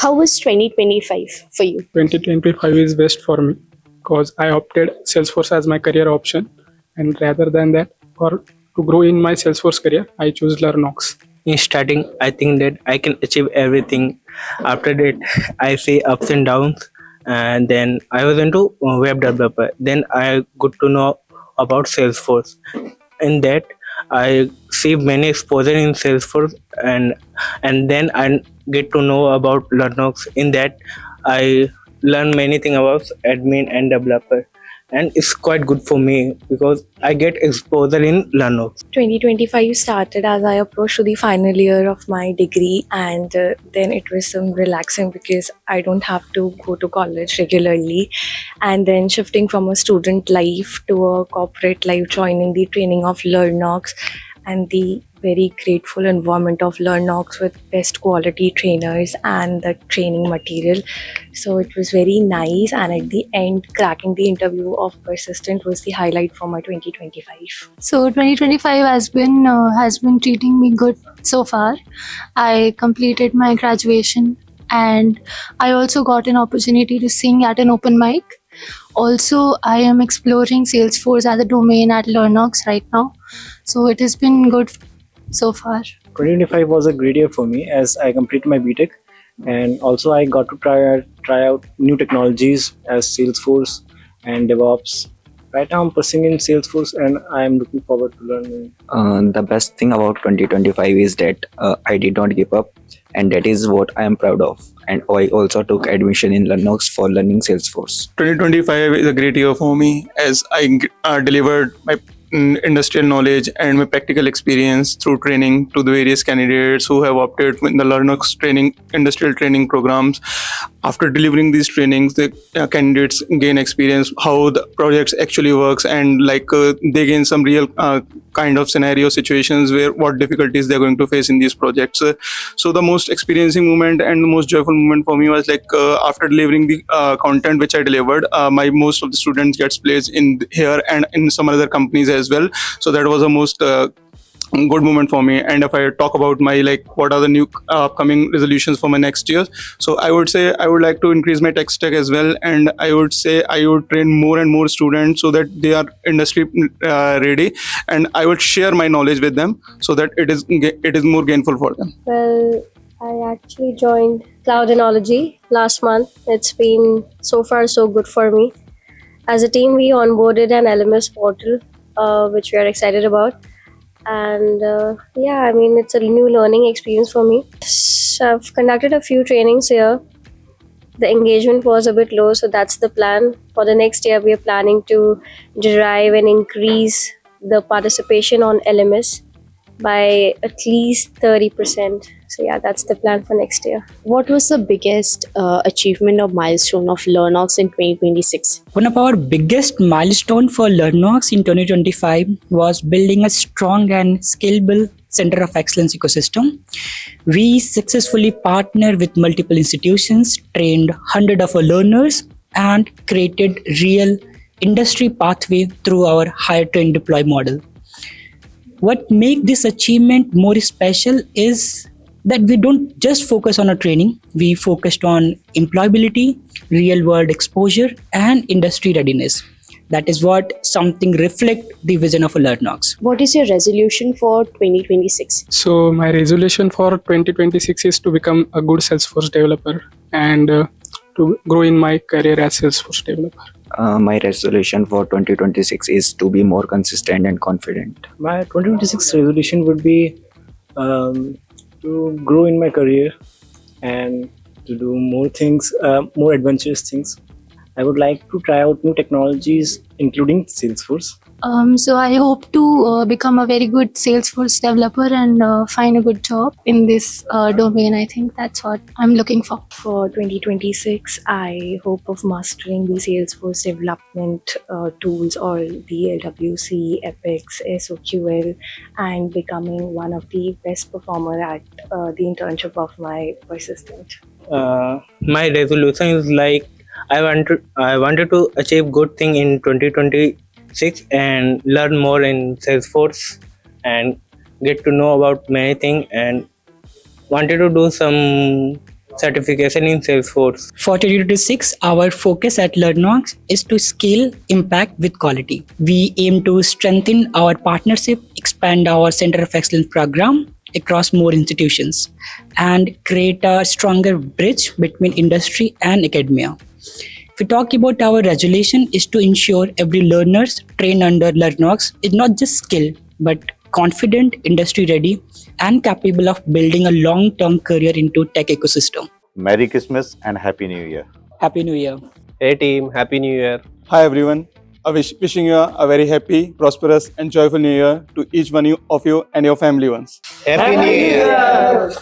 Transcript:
How was 2025 for you? 2025 is best for me because I opted Salesforce as my career option, and rather than that, for to grow in my Salesforce career, I choose Learnox. In starting, I think that I can achieve everything. After that, I see ups and downs, and then I was into web developer. Then I got to know about Salesforce. In that, I see many exposure in Salesforce, and then I get to know about Linux. In that, I learn many things about admin and developer, and it's quite good for me because I get exposure in Linux. 2025 started as I approached to the final year of my degree, and then it was some relaxing because I don't have to go to college regularly, and then shifting from a student life to a corporate life, joining the training of Learnox and the very grateful environment of Learnox with best quality trainers and the training material. So it was very nice, and at the end, cracking the interview of Persistent was the highlight for my 2025. So 2025 has been treating me good so far. I completed my graduation, and I also got an opportunity to sing at an open mic. Also, I am exploring Salesforce as a domain at Learnox right now. So it has been good so far. 2025 was a great year for me as I completed my BTech, and also I got to try out new technologies as Salesforce and DevOps. Right now I'm pursuing in Salesforce, and I'm looking forward to learning. The best thing about 2025 is that I did not give up, and that is what I am proud of. And I also took admission in Linux for learning Salesforce. 2025 is a great year for me as I delivered my industrial knowledge and my practical experience through training to the various candidates who have opted in the Linux training industrial training programs. After delivering these trainings, the candidates gain experience how the projects actually works, and they gain some real kind of scenario situations where what difficulties they're going to face in these projects. So the most experiencing moment and the most joyful moment for me was after delivering the content which I delivered, my most of the students gets placed in here and in some other companies as well. So that was the most good moment for me. And if I talk about my what are the new upcoming resolutions for my next year, so I would say I would like to increase my tech stack as well, and I would say I would train more and more students so that they are industry ready, and I would share my knowledge with them so that it is more gainful for them. Well, I actually joined Cloudinology last month. It's been so far so good for me. As a team, we onboarded an LMS portal, which we are excited about. And it's a new learning experience for me. So I've conducted a few trainings here. The engagement was a bit low, so that's the plan. For the next year, we are planning to derive and increase the participation on LMS by at least 30%. So yeah, that's the plan for next year. What was the biggest achievement or milestone of Learnox in 2026? One of our biggest milestone for Learnox in 2025 was building a strong and scalable center of excellence ecosystem. We successfully partnered with multiple institutions, trained hundreds of our learners, and created real industry pathway through our hire train deploy model. What makes this achievement more special is that we don't just focus on our training, we focused on employability, real world exposure, and industry readiness. That is what something reflect the vision of a Learnox. What is your resolution for 2026? So my resolution for 2026 is to become a good Salesforce developer and to grow in my career as Salesforce developer. My resolution for 2026 is to be more consistent and confident. My 2026 resolution would be to grow in my career and to do more things, more adventurous things. I would like to try out new technologies, including Salesforce. So I hope to become a very good Salesforce developer and find a good job in this domain. I think that's what I'm looking for. For 2026, I hope of mastering the Salesforce development tools, or the LWC, Epics, SOQL, and becoming one of the best performer at the internship of my Persistent. My resolution is I wanted to achieve good thing in 2026 and learn more in Salesforce and get to know about many things, and wanted to do some certification in Salesforce. For 2026, our focus at LearnOx is to scale impact with quality. We aim to strengthen our partnership, expand our Center of Excellence program across more institutions, and create a stronger bridge between industry and academia. If we talk about our resolution is to ensure every learners trained under LearnOx is not just skilled, but confident, industry ready, and capable of building a long-term career into tech ecosystem. Merry Christmas and Happy New Year. Happy New Year. Hey team, Happy New Year. Hi everyone. Wishing you a very happy, prosperous, and joyful New Year to each one of you and your family ones. Happy New Year.